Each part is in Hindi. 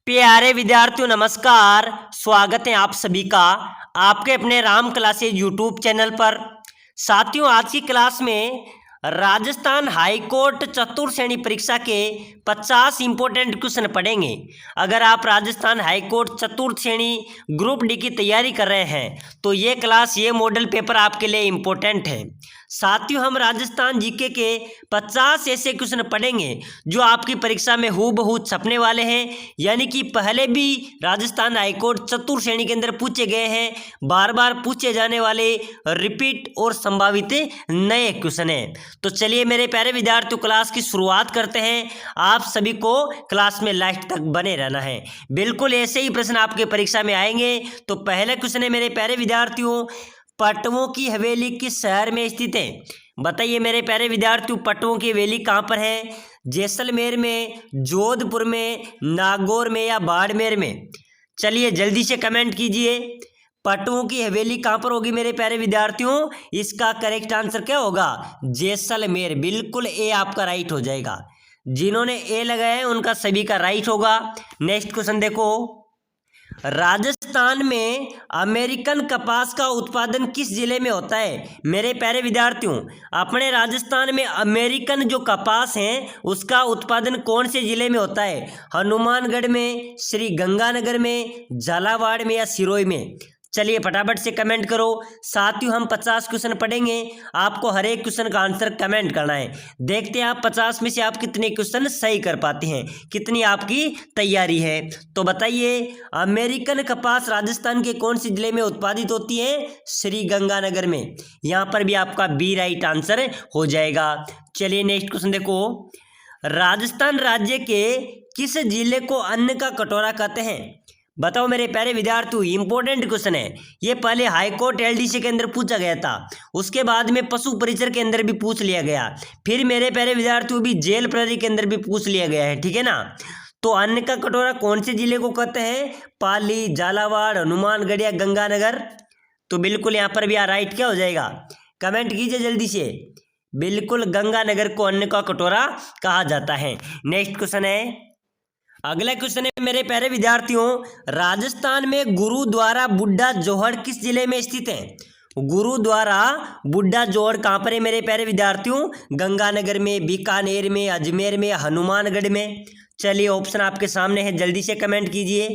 प्यारे विद्यार्थियों नमस्कार। स्वागत है आप सभी का आपके अपने राम क्लासेज यूट्यूब चैनल पर। साथियों, आज की क्लास में राजस्थान हाई कोर्ट चतुर्थ श्रेणी परीक्षा के 50 इंपॉर्टेंट क्वेश्चन पढ़ेंगे। अगर आप राजस्थान हाई कोर्ट चतुर्थ श्रेणी ग्रुप डी की तैयारी कर रहे हैं तो ये क्लास, ये मॉडल पेपर आपके लिए इम्पोर्टेंट है। साथियों, हम राजस्थान जीके के 50 ऐसे क्वेश्चन पढ़ेंगे जो आपकी परीक्षा में हूबहू छपने वाले हैं, यानी कि पहले भी राजस्थान हाईकोर्ट चतुर्थ श्रेणी के अंदर पूछे गए हैं, बार बार पूछे जाने वाले रिपीट और संभावित नए क्वेश्चन हैं। तो चलिए मेरे प्यारे विद्यार्थियों, क्लास की शुरुआत करते हैं। आप सभी को क्लास में लास्ट तक बने रहना है। बिल्कुल ऐसे ही प्रश्न आपके परीक्षा में आएंगे। तो पहला क्वेश्चन है मेरे प्यारे विद्यार्थियों, पटवों की हवेली किस शहर में स्थित है? बताइए मेरे प्यारे विद्यार्थियों, पटवों की हवेली कहाँ पर है? जैसलमेर में, जोधपुर में, नागौर में या बाड़मेर में? चलिए जल्दी से कमेंट कीजिए, पटवों की हवेली कहाँ पर होगी मेरे प्यारे विद्यार्थियों? इसका करेक्ट आंसर क्या होगा? जैसलमेर। बिल्कुल ए आपका राइट हो जाएगा। जिन्होंने ए लगाया है उनका सभी का राइट होगा। नेक्स्ट क्वेश्चन देखो, राजस्थान में अमेरिकन कपास का उत्पादन किस जिले में होता है? मेरे प्यारे विद्यार्थियों, अपने राजस्थान में अमेरिकन जो कपास है उसका उत्पादन कौन से जिले में होता है? हनुमानगढ़ में, श्री गंगानगर में, झालावाड़ में या सिरोही में? चलिए फटाफट से कमेंट करो। साथियों, हम 50 क्वेश्चन पढ़ेंगे, आपको हर एक क्वेश्चन का आंसर कमेंट करना है। देखते हैं आप 50 में से आप कितने क्वेश्चन सही कर पाते हैं, कितनी आपकी तैयारी है। तो बताइए, अमेरिकन कपास राजस्थान के कौन से जिले में उत्पादित होती है? श्री गंगानगर में। यहाँ पर भी आपका बी राइट आंसर हो जाएगा। चलिए नेक्स्ट क्वेश्चन देखो, राजस्थान राज्य के किस जिले को अन्न का कटोरा कहते हैं? बताओ मेरे प्यारे विद्यार्थियों, इंपॉर्टेंट क्वेश्चन है ये। पहले हाईकोर्ट एलडीसी के अंदर पूछा गया था, उसके बाद में पशु परिचर के अंदर भी पूछ लिया गया, फिर मेरे प्यारे विद्यार्थियों भी जेल प्रहरी के अंदर भी पूछ लिया गया है, ठीक है ना। तो अन्न का कटोरा कौन से जिले को कहते हैं? पाली, झालावाड़, हनुमानगढ़ या गंगानगर? तो बिल्कुल यहाँ पर भी राइट क्या हो जाएगा? कमेंट कीजिए जल्दी से। बिल्कुल गंगानगर को अन्न का कटोरा कहा जाता है। नेक्स्ट क्वेश्चन है, अगला क्वेश्चन है मेरे प्यारे विद्यार्थियों, राजस्थान में गुरुद्वारा बुड्ढा जोहड़ किस जिले में स्थित है? गुरुद्वारा बुड्ढा जोहड़ कहाँ पर है मेरे प्यारे विद्यार्थियों? गंगानगर में, बीकानेर में, अजमेर में, हनुमानगढ़ में? चलिए ऑप्शन आपके सामने है, जल्दी से कमेंट कीजिए।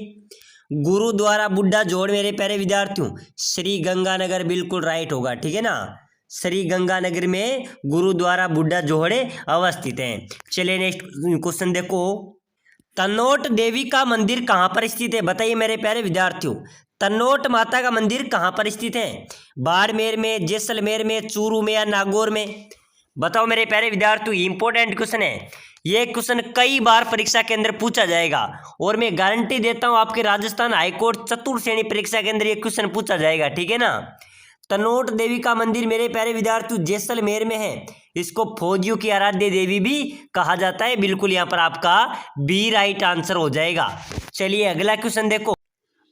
गुरुद्वारा बुड्ढा जोहड़ मेरे प्यारे विद्यार्थियों श्री गंगानगर बिल्कुल राइट होगा, ठीक है ना। श्री गंगानगर में गुरुद्वारा बुड्ढा जोहड़ अवस्थित है। चलिए नेक्स्ट क्वेश्चन देखो, तनोट देवी का मंदिर कहाँ पर स्थित है? बताइए मेरे प्यारे विद्यार्थियों, तनोट माता का मंदिर कहाँ पर स्थित है? बाड़मेर में, जैसलमेर में, चूरू में या नागौर में? बताओ मेरे प्यारे विद्यार्थियों, इंपॉर्टेंट क्वेश्चन है ये। क्वेश्चन कई बार परीक्षा के अंदर पूछा जाएगा और मैं गारंटी देता हूँ आपके राजस्थान हाईकोर्ट चतुर्थ श्रेणी परीक्षा के अंदर ये क्वेश्चन पूछा जाएगा, ठीक है ना। तनोट देवी का मंदिर मेरे प्यारे विद्यार्थियों जैसलमेर में है। इसको फौजियों की आराध्य देवी भी कहा जाता है। बिल्कुल यहाँ पर आपका बी राइट आंसर हो जाएगा। चलिए अगला क्वेश्चन देखो,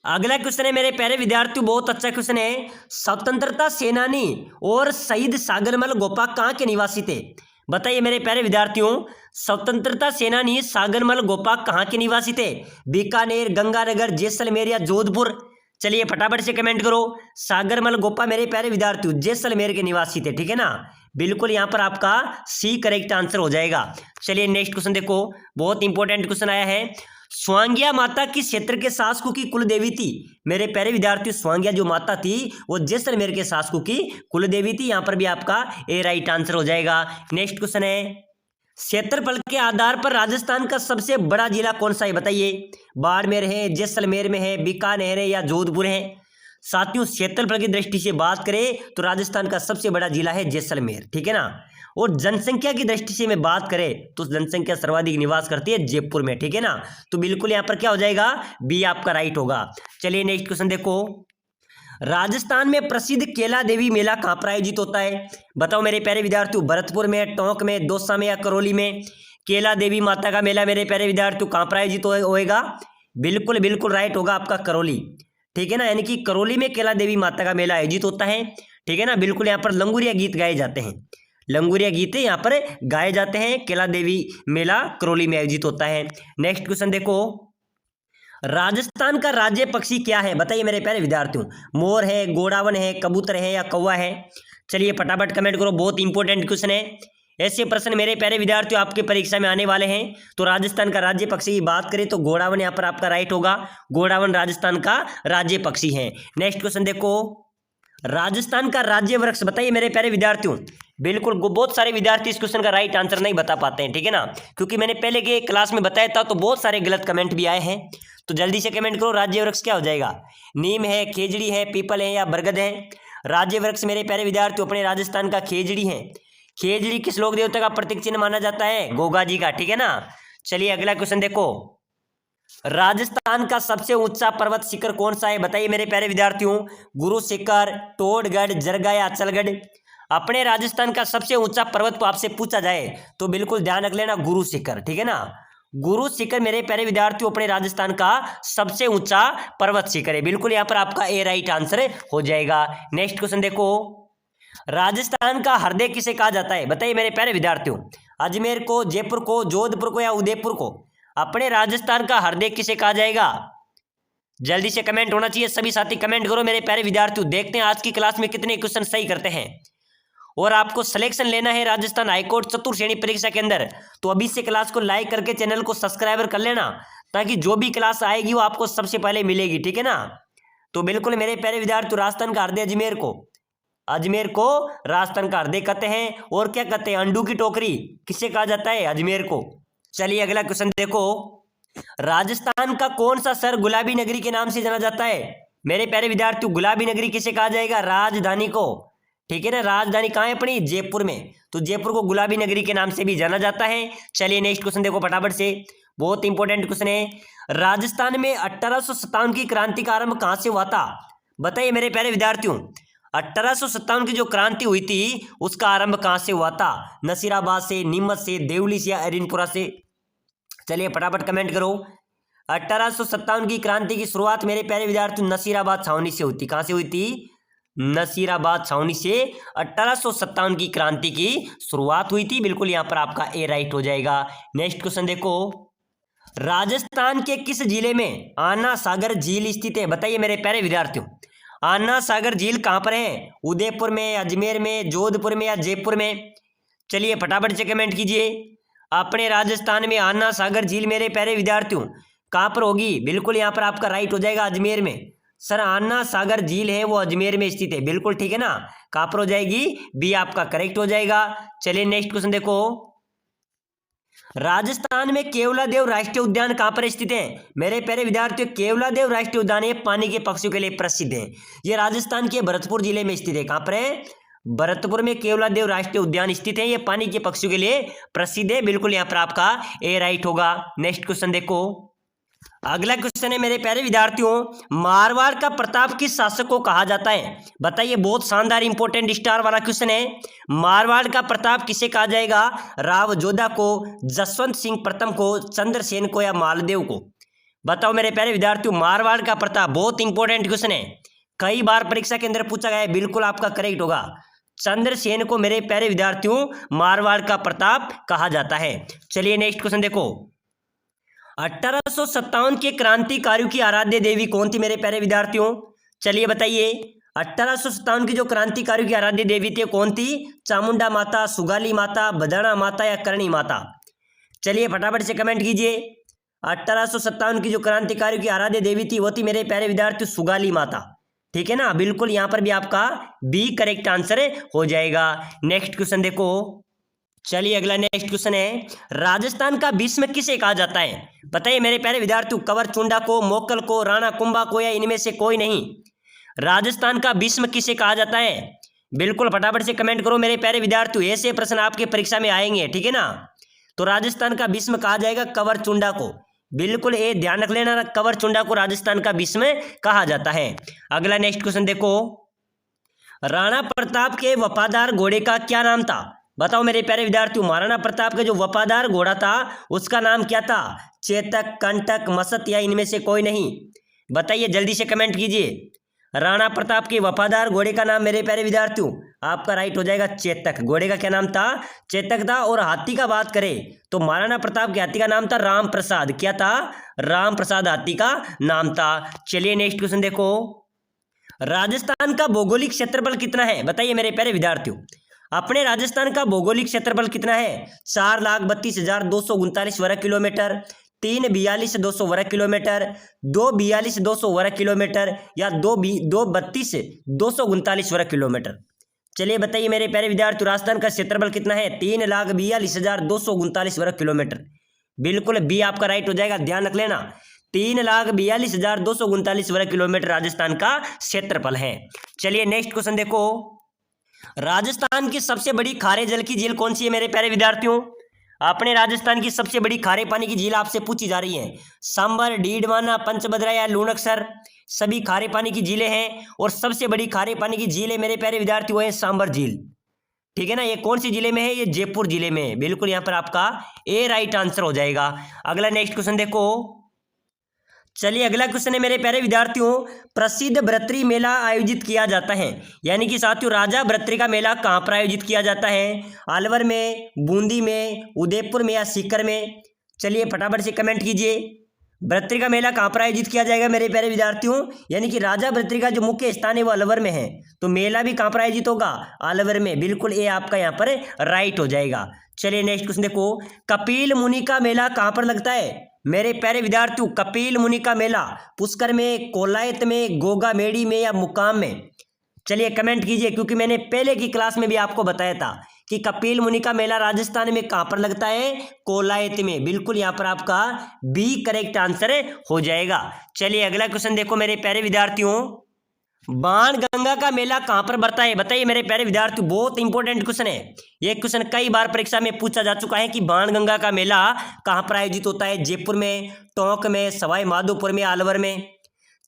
अगला क्वेश्चन है मेरे प्यारे विद्यार्थियों, बहुत अच्छा क्वेश्चन है। स्वतंत्रता सेनानी और शहीद सागरमल गोपा कहाँ के निवासी थे? बताइए मेरे प्यारे विद्यार्थियों, स्वतंत्रता सेनानी सागरमल गोपा कहाँ के निवासी थे? बीकानेर, गंगानगर, जैसलमेर या जोधपुर? चलिए फटाफट से कमेंट करो। सागरमल गोपा मेरे प्यारे विद्यार्थियों जैसलमेर के निवासी थे, ठीक है ना। बिल्कुल यहाँ पर आपका सी करेक्ट आंसर हो जाएगा। चलिए नेक्स्ट क्वेश्चन देखो, बहुत इंपॉर्टेंट क्वेश्चन आया है। स्वांगिया माता किस क्षेत्र के शासकों की कुल देवी थी? मेरे प्यारे विद्यार्थियों, स्वांगिया जो माता थी वो जैसलमेर के शासकों की कुल देवी थी। यहाँ पर भी आपका ए राइट आंसर हो जाएगा। नेक्स्ट क्वेश्चन है, क्षेत्रफल के आधार पर राजस्थान का सबसे बड़ा जिला कौन सा है? बताइए, बाड़मेर है, जैसलमेर में है, बीकानेर है या जोधपुर है? साथियों, क्षेत्रफल की दृष्टि से बात करें तो राजस्थान का सबसे बड़ा जिला है जैसलमेर, ठीक है ना। और जनसंख्या की दृष्टि से मैं बात करें तो जनसंख्या सर्वाधिक निवास करती है जयपुर में, ठीक है ना। तो बिल्कुल यहाँ पर क्या हो जाएगा? बी आपका राइट होगा। चलिए नेक्स्ट क्वेश्चन देखो, राजस्थान में प्रसिद्ध केला देवी मेला कहाँ पर आयोजित होता है? बताओ मेरे प्यारे विद्यार्थियों, भरतपुर में, टोंक में, दौसा में या करौली में? केला देवी माता का मेला मेरे प्यारे विद्यार्थियों कहाँ पर आयोजित होएगा? बिल्कुल बिल्कुल राइट होगा आपका करौली, ठीक है ना। यानी कि करौली में केला देवी माता का मेला आयोजित होता है, ठीक है ना। बिल्कुल यहाँ पर लंगूरिया गीत गाए जाते हैं, लंगूरिया गीत यहाँ पर गाए जाते हैं। केला देवी मेला करौली में आयोजित होता है। नेक्स्ट क्वेश्चन देखो, राजस्थान का राज्य पक्षी क्या है बताइए मेरे प्यारे विद्यार्थियों। मोर है, गोडावन है, कबूतर है या कौवा है? चलिए फटाफट कमेंट करो, बहुत इंपॉर्टेंट क्वेश्चन है। ऐसे प्रश्न मेरे प्यारे विद्यार्थियों आपके परीक्षा में आने वाले हैं। तो राजस्थान का राज्य पक्षी की बात करें तो गोडावन यहाँ पर आपका राइट होगा। गोडावन राजस्थान का राज्य पक्षी है। नेक्स्ट क्वेश्चन देखो, राजस्थान का राज्य वृक्ष बताइए मेरे प्यारे विद्यार्थियों। बिल्कुल बहुत सारे विद्यार्थी इस क्वेश्चन का राइट आंसर नहीं बता पाते हैं, ठीक है ना, क्योंकि मैंने पहले के क्लास में बताया था तो बहुत सारे गलत कमेंट भी आए हैं। तो जल्दी से कमेंट करो, राज्य वृक्ष क्या हो जाएगा? नीम है, खेजड़ी है, पीपल है या बरगद है? राज्य वृक्ष मेरे प्यारे विद्यार्थियों अपने राजस्थान का खेजड़ी है। खेजड़ी किस लोक देवता का प्रतीक चिन्ह माना जाता है? गोगा जी का, ठीक है ना। चलिए अगला क्वेश्चन देखो, राजस्थान का सबसे ऊंचा पर्वत शिखर कौन सा है बताइए मेरे प्यारे विद्यार्थियों। गुरु शिखर, टोडगढ़, जरगा या अचलगढ़? अपने राजस्थान का सबसे ऊंचा पर्वत को आपसे पूछा जाए तो बिल्कुल ध्यान रख लेना, गुरु शिखर, ठीक है ना। गुरु शिखर मेरे प्यारे विद्यार्थियों अपने राजस्थान का सबसे ऊंचा पर्वत शिखर है। बिल्कुल यहाँ पर आपका ए राइट आंसर हो जाएगा। नेक्स्ट क्वेश्चन देखो, राजस्थान का हृदय किसे कहा जाता है बताइए मेरे प्यारे विद्यार्थियों। अजमेर को, जयपुर को, जोधपुर को या उदयपुर को? अपने राजस्थान का हृदय किसे कहा जाएगा? जल्दी से कमेंट होना चाहिए, सभी साथी कमेंट करो मेरे प्यारे विद्यार्थियों। देखते हैं आज की क्लास में कितने क्वेश्चन सही करते हैं। और आपको सिलेक्शन लेना है राजस्थान हाईकोर्ट चतुर्थ श्रेणी परीक्षा के अंदर, तो अभी से क्लास को लाइक करके चैनल को सब्सक्राइबर कर लेना, ताकि जो भी क्लास आएगी वो आपको सबसे पहले मिलेगी, ठीक है ना। तो बिल्कुल मेरे प्यारे विद्यार्थी, राजस्थान का हृदय अजमेर को राजस्थान का हृदय कहते हैं। और क्या कहते हैं? अंडू की टोकरी किसे कहा जाता है? अजमेर को। चलिए अगला क्वेश्चन देखो, राजस्थान का कौन सा शहर गुलाबी नगरी के नाम से जाना जाता है? मेरे प्यारे विद्यार्थियों गुलाबी नगरी किसे कहा जाएगा? राजधानी को, ठीक है ना। राजधानी कहाँ है अपनी? जयपुर में। तो जयपुर को गुलाबी नगरी के नाम से भी जाना जाता है। चलिए नेक्स्ट क्वेश्चन देखो फटाफट से, बहुत इंपॉर्टेंट क्वेश्चन है। राजस्थान में 1857 की क्रांति का आरंभ कहाँ से हुआ था बताइए मेरे प्यारे विद्यार्थियों। 1857 की जो क्रांति हुई थी उसका आरंभ कहाँ से हुआ था? नसीराबाद से, नीमच से, देवली से या अरिनपुरा से? चलिए फटाफट कमेंट करो। 1857 की क्रांति की शुरुआत मेरे प्यारे विद्यार्थियों नसीराबाद छावनी से हुई थी। कहाँ से हुई थी? नसीराबाद छावनी से 1857 की क्रांति की शुरुआत हुई थी। बिल्कुल यहाँ पर आपका ए राइट हो जाएगा। नेक्स्ट क्वेश्चन देखो, राजस्थान के किस जिले में आना सागर झील स्थित है बताइए मेरे प्यारे विद्यार्थियों। आना सागर झील कहाँ पर है? उदयपुर में, अजमेर में, जोधपुर में या जयपुर में? चलिए फटाफट से कमेंट कीजिए। अपने राजस्थान में आना सागर झील मेरे प्यारे विद्यार्थियों कहाँ पर होगी? बिल्कुल यहाँ पर आपका राइट हो जाएगा, अजमेर में। सर आना सागर झील है वो अजमेर में स्थित है, बिल्कुल ठीक है ना। कहाँ पर हो जाएगी? बी आपका करेक्ट हो जाएगा। चलिए नेक्स्ट क्वेश्चन देखो, राजस्थान में केवलादेव राष्ट्रीय उद्यान कहाँ पर स्थित है? मेरे प्यारे विद्यार्थियों केवलादेव राष्ट्रीय उद्यान ये पानी के पक्षियों के लिए प्रसिद्ध है। ये राजस्थान के भरतपुर जिले में स्थित है। कहाँ पर है? भरतपुर में केवलादेव राष्ट्रीय उद्यान स्थित है। ये पानी के पक्षियों के लिए प्रसिद्ध है। बिल्कुल यहाँ पर आपका ए राइट होगा। नेक्स्ट क्वेश्चन देखो, अगला क्वेश्चन है मेरे प्यारे विद्यार्थियों, मारवाड़ का प्रताप किस शासक को कहा जाता है बताइए। बहुत शानदार इंपॉर्टेंट स्टार वाला क्वेश्चन है। मारवाड़ का प्रताप किसे कहा जाएगा? राव जोधा को, जसवंत सिंह प्रथम को, चंद्रसेन को या मालदेव को? बताओ मेरे प्यारे विद्यार्थियों, मारवाड़ का प्रताप बहुत इंपॉर्टेंट क्वेश्चन है, कई बार परीक्षा के अंदर पूछा गया है। बिल्कुल आपका करेक्ट होगा, चंद्रसेन को मेरे प्यारे विद्यार्थियों मारवाड़ का प्रताप कहा जाता है। चलिए नेक्स्ट क्वेश्चन देखो, 1857 के क्रांतिकारियों की आराध्य देवी कौन थी मेरे प्यारे विद्यार्थियों? चलिए बताइए, 1857 की जो क्रांतिकारियों की आराध्य देवी थी कौन थी? चामुंडा माता, सुगाली माता, बदाना माता या करणी माता? चलिए फटाफट से कमेंट कीजिए। 1857 की जो क्रांतिकारियों की आराध्य देवी थी वो थी मेरे प्यारे विद्यार्थी सुगाली माता, ठीक है ना। बिल्कुल यहाँ पर भी आपका बी करेक्ट आंसर हो जाएगा। नेक्स्ट क्वेश्चन देखो, चलिए अगला नेक्स्ट क्वेश्चन है, राजस्थान का भीष्म किसे कहा जाता है बताइए मेरे प्यारे विद्यार्थियों। कंवर चुंडा को, मोकल को, राणा कुंभा को या इनमें से कोई नहीं? राजस्थान का भीष्म किसे कहा जाता है? बिल्कुल फटाफट से कमेंट करो मेरे प्यारे विद्यार्थियों, ऐसे प्रश्न आपके परीक्षा में आएंगे, ठीक है ना। तो राजस्थान का भीष्म कहा जाएगा कंवर चुंडा को। बिल्कुल ये ध्यान रख लेना, कंवर चुंडा को राजस्थान का भीष्म कहा जाता है। अगला नेक्स्ट क्वेश्चन देखो, राणा प्रताप के वफादार घोड़े का क्या नाम था बताओ मेरे प्यारे विद्यार्थियों। महाराणा प्रताप का जो वफादार घोड़ा था उसका नाम क्या था? चेतक, कंटक, मसत या इनमें से कोई नहीं? बताइए जल्दी से कमेंट कीजिए। राणा प्रताप के वफादार घोड़े का नाम मेरे प्यारे विद्यार्थियों आपका राइट हो जाएगा चेतक। घोड़े का क्या नाम था? चेतक था। और हाथी का बात करें तो महाराणा प्रताप के हाथी का नाम था राम प्रसाद। क्या था? राम प्रसाद हाथी का नाम था। चलिए नेक्स्ट क्वेश्चन देखो, राजस्थान का भौगोलिक क्षेत्रफल कितना है? बताइए मेरे प्यारे विद्यार्थियों, अपने राजस्थान का भौगोलिक क्षेत्रफल कितना है? 4,32,239 वर्ग किलोमीटर, 3,42,200 वर्ग किलोमीटर, 2,42,200 वर्ग किलोमीटर या 2,32,239 वर्ग किलोमीटर। चलिए बताइए मेरे प्यारे विद्यार्थियों, राजस्थान का क्षेत्रफल कितना है? 3,42,239 वर्ग किलोमीटर। बिल्कुल बी आपका राइट हो जाएगा, ध्यान रख लेना। 3,42,239 वर्ग किलोमीटर राजस्थान का क्षेत्रफल है। चलिए नेक्स्ट क्वेश्चन देखो, राजस्थान की सबसे बड़ी खारे जल की झील कौन सी है मेरे प्यारे विद्यार्थियों? अपने राजस्थान की सबसे बड़ी खारे पानी की झील आपसे पूछी जा रही है। सांबर, डीडवाना, पंचभद्रा या लूणकसर सभी खारे पानी की झीलें हैं। और सबसे बड़ी खारे पानी की झील है मेरे प्यारे विद्यार्थियों वो है सांबर झील। ठीक है ना, ये कौन सी जिले में है? ये जयपुर जिले में है। बिल्कुल यहाँ पर आपका ए राइट आंसर हो जाएगा। अगला नेक्स्ट क्वेश्चन देखो, चलिए अगला क्वेश्चन है मेरे प्यारे विद्यार्थियों, प्रसिद्ध भर्तृ मेला आयोजित किया जाता है, यानी कि साथियों राजा भर्तृ का मेला कहाँ पर आयोजित किया जाता है? अलवर में, बूंदी में, उदयपुर में या सीकर में? चलिए फटाफट से कमेंट कीजिए, भर्तृ का मेला कहाँ पर आयोजित किया जाएगा मेरे प्यारे विद्यार्थियों? यानी कि राजा भर्तृ का जो मुख्य स्थान है वो अलवर में है, तो मेला भी कहाँ पर आयोजित होगा? अलवर में। बिल्कुल ये आपका यहाँ पर राइट हो जाएगा। चलिए नेक्स्ट क्वेश्चन देखो, कपिल मुनि का मेला कहाँ पर लगता है मेरे प्यारे विद्यार्थियों? कपिल मुनि का मेला पुष्कर में, कोलायत में, गोगा मेड़ी में या मुकाम में? चलिए कमेंट कीजिए, क्योंकि मैंने पहले की क्लास में भी आपको बताया था कि कपिल मुनि का मेला राजस्थान में कहां पर लगता है? कोलायत में। बिल्कुल यहां पर आपका बी करेक्ट आंसर हो जाएगा। चलिए अगला क्वेश्चन देखो मेरे प्यारे विद्यार्थियों, बाण गंगा का मेला कहां पर बढ़ता है? बताइए मेरे प्यारे विद्यार्थियों, बहुत इंपॉर्टेंट क्वेश्चन है ये। क्वेश्चन कई बार परीक्षा में पूछा जा चुका है कि बाण गंगा का मेला कहां पर आयोजित होता है? जयपुर में, टोंक में, सवाई माधोपुर में, अलवर में?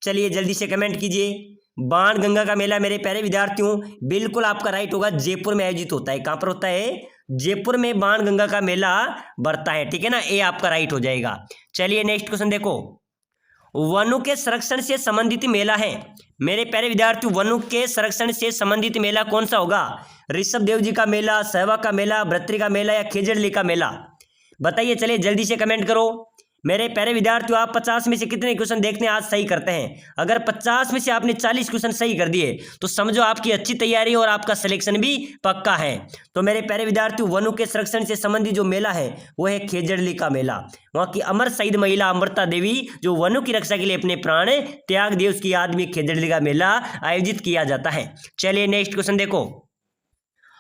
चलिए जल्दी से कमेंट कीजिए, बाण गंगा का मेला मेरे प्यारे विद्यार्थियों बिल्कुल आपका राइट होगा, जयपुर में आयोजित होता है। कहां पर होता है? जयपुर में बाण गंगा का मेला बढ़ता है। ठीक है ना, ये आपका राइट हो जाएगा। चलिए नेक्स्ट क्वेश्चन देखो, वनों के संरक्षण से संबंधित मेला है मेरे प्यारे विद्यार्थियों, वनों के संरक्षण से संबंधित मेला कौन सा होगा? ऋषभ देव जी का मेला, सहवा का मेला, भर्तृ का मेला या खेजड़ली का मेला? बताइए, चलिए जल्दी से कमेंट करो मेरे प्यारे विद्यार्थियों। आप 50 में से कितने क्वेश्चन देखने आज सही करते हैं? अगर 50 में से आपने 40 क्वेश्चन सही कर दिए तो समझो आपकी अच्छी तैयारी और आपका सिलेक्शन भी पक्का है। तो मेरे प्यारे विद्यार्थियों, वनों के संरक्षण से संबंधित जो मेला है वो है खेजड़ली का मेला। वहाँ की अमर शहीद महिला अमृता देवी जो वनों की रक्षा के लिए अपने प्राण त्याग दिए, उसकी याद में खेजड़ली का मेला आयोजित किया जाता है। चलिए नेक्स्ट क्वेश्चन देखो,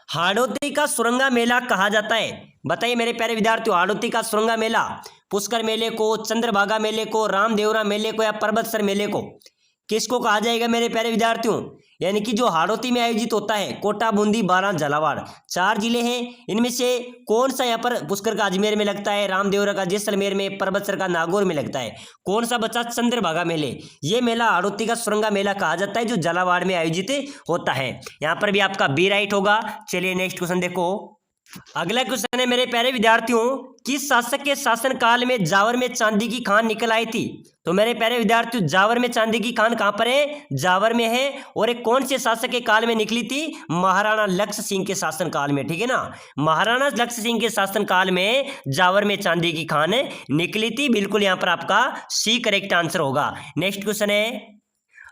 हाड़ौती का सुरंगा मेला कहा जाता है? बताइए मेरे प्यारे विद्यार्थियों, हाड़ौती का सुरंगा मेला पुष्कर मेले को, चंद्रभागा मेले को, रामदेवरा मेले को या पर्वतसर मेले को किसको कहा जाएगा मेरे प्यारे विद्यार्थियों? यानी कि जो हाड़ौती में आयोजित होता है, कोटा, बूंदी, बारां, झालावाड़ 4 जिले हैं, इनमें से कौन सा यहाँ पर पुष्कर का अजमेर में लगता है, रामदेवरा का जैसलमेर में, पर्वतसर का नागौर में लगता है? कौन सा बचा? चंद्रभागा मेले। ये मेला हाड़ौती का सुरंगा मेला कहा जाता है जो झालावाड़ में आयोजित होता है। यहाँ पर भी आपका बी राइट होगा। चलिए नेक्स्ट क्वेश्चन देखो, अगला क्वेश्चन है मेरे प्यारे विद्यार्थियों, किस शासक के शासन काल में जावर में चांदी की खान निकल आई थी? तो मेरे प्यारे विद्यार्थियों, जावर में चांदी की खान कहां पर है? जावर में है। और एक कौन से शासक के काल में निकली थी? महाराणा लक्ष्य सिंह के शासन काल में। ठीक है ना, महाराणा लक्ष्य सिंह के शासन काल में जावर में चांदी की खान निकली थी। बिल्कुल यहां पर आपका सी करेक्ट आंसर होगा। नेक्स्ट क्वेश्चन है,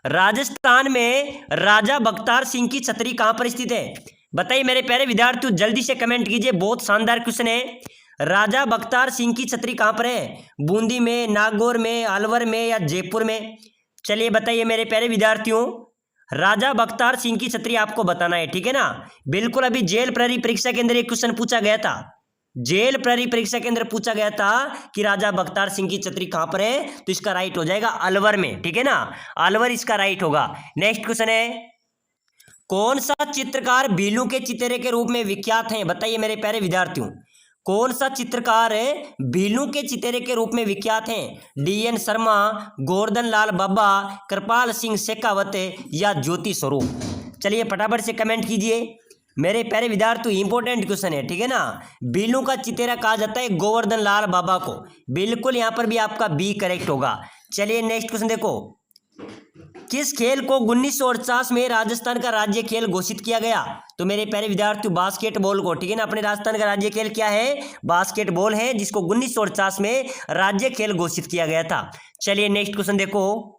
राजस्थान में राजा बख्तियार सिंह की छतरी कहां पर स्थित है? बताइए मेरे प्यारे विद्यार्थियों, जल्दी से कमेंट कीजिए, बहुत शानदार क्वेश्चन है। राजा बख्तियार सिंह की छतरी कहां पर है? बूंदी में, नागौर में, अलवर में या जयपुर में? चलिए बताइए मेरे प्यारे विद्यार्थियों, राजा बख्तियार सिंह की छतरी आपको बताना है। ठीक है ना, बिल्कुल अभी जेल प्रहरी परीक्षा के अंदर एक क्वेश्चन पूछा गया था, जेल प्रहरी परीक्षा के अंदर पूछा गया था कि राजा बख्तियार सिंह की छतरी कहां पर है, तो इसका राइट हो जाएगा अलवर में। ठीक है ना, अलवर इसका राइट होगा। नेक्स्ट क्वेश्चन है, कौन सा चित्रकार भीलू के चितरे के रूप में विख्यात है? बताइए मेरे प्यारे विद्यार्थियों, कौन सा चित्रकार है भीलू के चितरे के रूप में विख्यात हैं? DN शर्मा, गोवर्धन लाल बाबा, कृपाल सिंह शेखावत या ज्योति स्वरूप? चलिए फटाफट से कमेंट कीजिए मेरे प्यारे विद्यार्थियों, इंपॉर्टेंट क्वेश्चन है। ठीक है ना, भीलू का चितेरा कहा जाता है गोवर्धन लाल बाबा को। बिल्कुल यहां पर भी आपका बी करेक्ट होगा। चलिए नेक्स्ट क्वेश्चन देखो, किस खेल को 1949 में राजस्थान का राज्य खेल घोषित किया गया? तो मेरे प्यारे विद्यार्थियों बास्केटबॉल को, ठीक है ना, अपने राजस्थान का राज्य खेल क्या है? बास्केटबॉल है, जिसको 1949 में राज्य खेल घोषित किया गया था। चलिए नेक्स्ट क्वेश्चन देखो,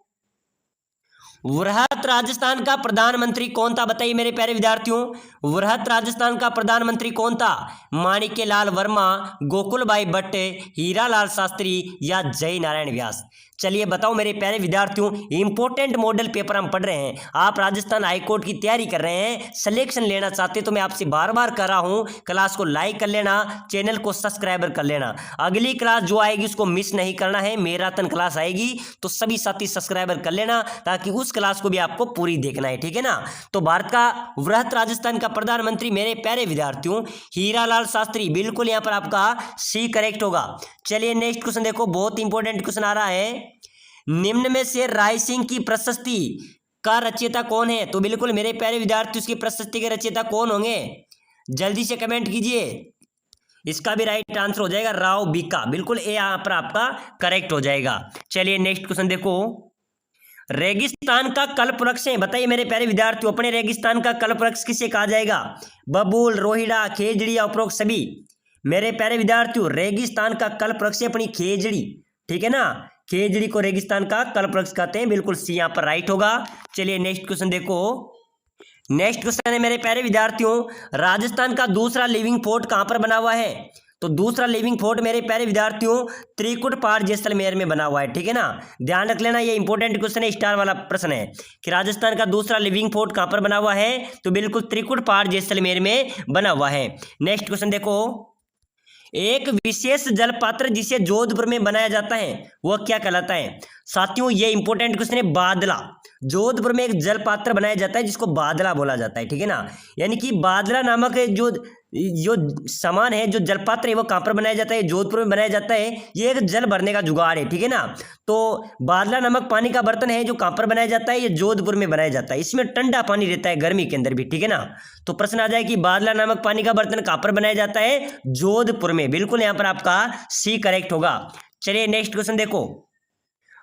वृहत राजस्थान का प्रधानमंत्री कौन था? बताइए मेरे प्यारे विद्यार्थियों, वृहत राजस्थान का प्रधानमंत्री कौन था? माणिक्यलाल वर्मा, गोकुलभाई भट्ट, हीरालाल शास्त्री या जय नारायण व्यास? चलिए बताओ मेरे प्यारे विद्यार्थियों, इंपॉर्टेंट मॉडल पेपर हम पढ़ रहे हैं, आप राजस्थान हाईकोर्ट की तैयारी कर रहे हैं, सिलेक्शन लेना चाहते तो मैं आपसे बार बार कर रहा हूं, क्लास को लाइक कर लेना, चैनल को सब्सक्राइबर कर लेना। अगली क्लास जो आएगी उसको मिस नहीं करना है, मैराथन क्लास आएगी तो सभी साथी सब्सक्राइबर कर लेना, ताकि उस क्लास को भी आपको पूरी देखना है, ठीक है ना। तो भारत का वृहत राजस्थान का प्रधानमंत्री मेरे प्यारे विद्यार्थियों हीरालाल शास्त्री, बिल्कुल यहां पर आपका सी करेक्ट होगा। चलिए नेक्स्ट क्वेश्चन देखो, बहुत इंपॉर्टेंट क्वेश्चन आ रहा है, निम्न में से राय सिंह की प्रशस्ति का रचयिता कौन है? तो बिल्कुल मेरे प्यारे विद्यार्थी उसकी प्रशस्ति के रचयिता कौन होंगे? जल्दी से कमेंट कीजिए। इसका भी राइट आंसर हो जाएगा राव बीका, बिल्कुल ए यहां पर आपका करेक्ट हो जाएगा। चलिए नेक्स्ट क्वेश्चन देखो, रेगिस्तान का कल्पवृक्ष है, बताइए मेरे प्यारे विद्यार्थियों, अपने रेगिस्तान का कल्पवृक्ष किसे कहा जाएगा? बबूल, रोहिड़ा, खेजड़ी या उपरोक्त सभी? मेरे प्यारे विद्यार्थियों, रेगिस्तान का कल्पवृक्ष अपनी खेजड़ी, ठीक है ना, खेजड़ी को रेगिस्तान का कल्पवृक्ष कहते हैं, बिल्कुल सी यहां पर राइट होगा। चलिए नेक्स्ट क्वेश्चन देखो, नेक्स्ट क्वेश्चन है मेरे प्यारे विद्यार्थियों, राजस्थान का दूसरा लिविंग फोर्ट कहां पर बना हुआ है? तो दूसरा लिविंग फोर्ट मेरे प्यारे विद्यार्थियों त्रिकुट पहाड़ जैसलमेर में बना हुआ है, ठीक है ना, ध्यान रख लेना, ये इंपॉर्टेंट क्वेश्चन है, स्टार वाला प्रश्न है कि राजस्थान का दूसरा लिविंग फोर्ट कहां पर बना हुआ है? तो बिल्कुल त्रिकुट पहाड़ जैसलमेर में बना हुआ है। नेक्स्ट क्वेश्चन देखो, एक विशेष जलपात्र जिसे जोधपुर में बनाया जाता है वह क्या कहलाता है? साथियों ये इंपॉर्टेंट क्वेश्चन है, बादला। जोधपुर में एक जलपात्र बनाया जाता है जिसको बादला बोला जाता है, ठीक है ना, यानी कि बादला नामक जो जो सामान है, जो जलपात्र है, वो कहाँ पर बनाया जाता है? जोधपुर में बनाया जाता है। ये एक जल भरने का जुगाड़ है, ठीक है ना। तो बादला नामक पानी का बर्तन है जो कहाँ पर बनाया जाता है? ये जोधपुर में बनाया जाता है। इसमें ठंडा पानी रहता है गर्मी के अंदर भी, ठीक है ना। तो प्रश्न आ जाए कि बादला नामक पानी का बर्तन कहाँ पर बनाया जाता है? जोधपुर में, बिल्कुल यहाँ पर आपका सी करेक्ट होगा। चलिए नेक्स्ट क्वेश्चन देखो,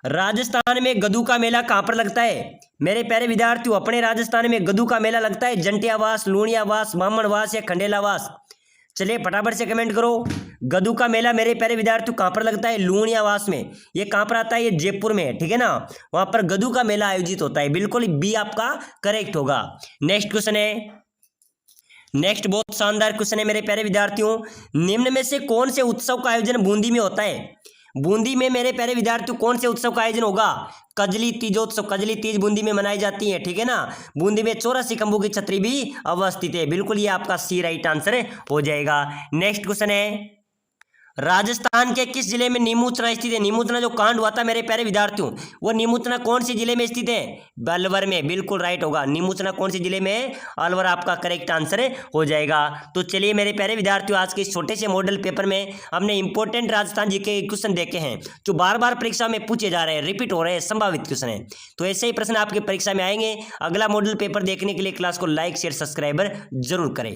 राजस्थान में गदू का मेला कहां पर लगता है? मेरे प्यारे विद्यार्थियों, अपने राजस्थान में गदू का मेला लगता है जंटियावास, लूणियावास, बामणवास या खंडेलावास? चलिए फटाफट से कमेंट करो, गदू का मेला मेरे प्यारे विद्यार्थियों कहां पर लगता है? लूणियावास में। ये कहां पर आता है? ये जयपुर में है, ठीक है ना, वहां पर गदू का मेला आयोजित होता है, बिल्कुल बी आपका करेक्ट होगा। नेक्स्ट क्वेश्चन है, नेक्स्ट बहुत शानदार क्वेश्चन है मेरे प्यारे विद्यार्थियों, निम्न में से कौन से उत्सव का आयोजन बूंदी में होता है? बूंदी में मेरे प्यारे विद्यार्थियों कौन से उत्सव का आयोजन होगा? कजली तीजोत्सव, कजली तीज बूंदी में मनाई जाती है, ठीक है ना। बूंदी में 84 खंभों की छतरी भी अवस्थित है, बिल्कुल ये आपका सी राइट आंसर हो जाएगा। नेक्स्ट क्वेश्चन है, राजस्थान के किस जिले में नीमूचना स्थित है? नीमूचना जो कांड हुआ था मेरे प्यारे विद्यार्थियों, वो नीमूचना कौन से जिले में स्थित है? अलवर में, बिल्कुल राइट होगा। नीमूचना कौन से जिले में है? अलवर आपका करेक्ट आंसर हो जाएगा। तो चलिए मेरे प्यारे विद्यार्थियों, आज के इस छोटे से मॉडल पेपर में हमने इंपॉर्टेंट राजस्थान जी के क्वेश्चन देखे हैं जो बार बार परीक्षा में पूछे जा रहे हैं, रिपीट हो रहे हैं, संभावित क्वेश्चन है। तो ऐसे ही प्रश्न आपकी परीक्षा में आएंगे। अगला मॉडल पेपर देखने के लिए क्लास को लाइक शेयर सब्सक्राइबर जरूर करें।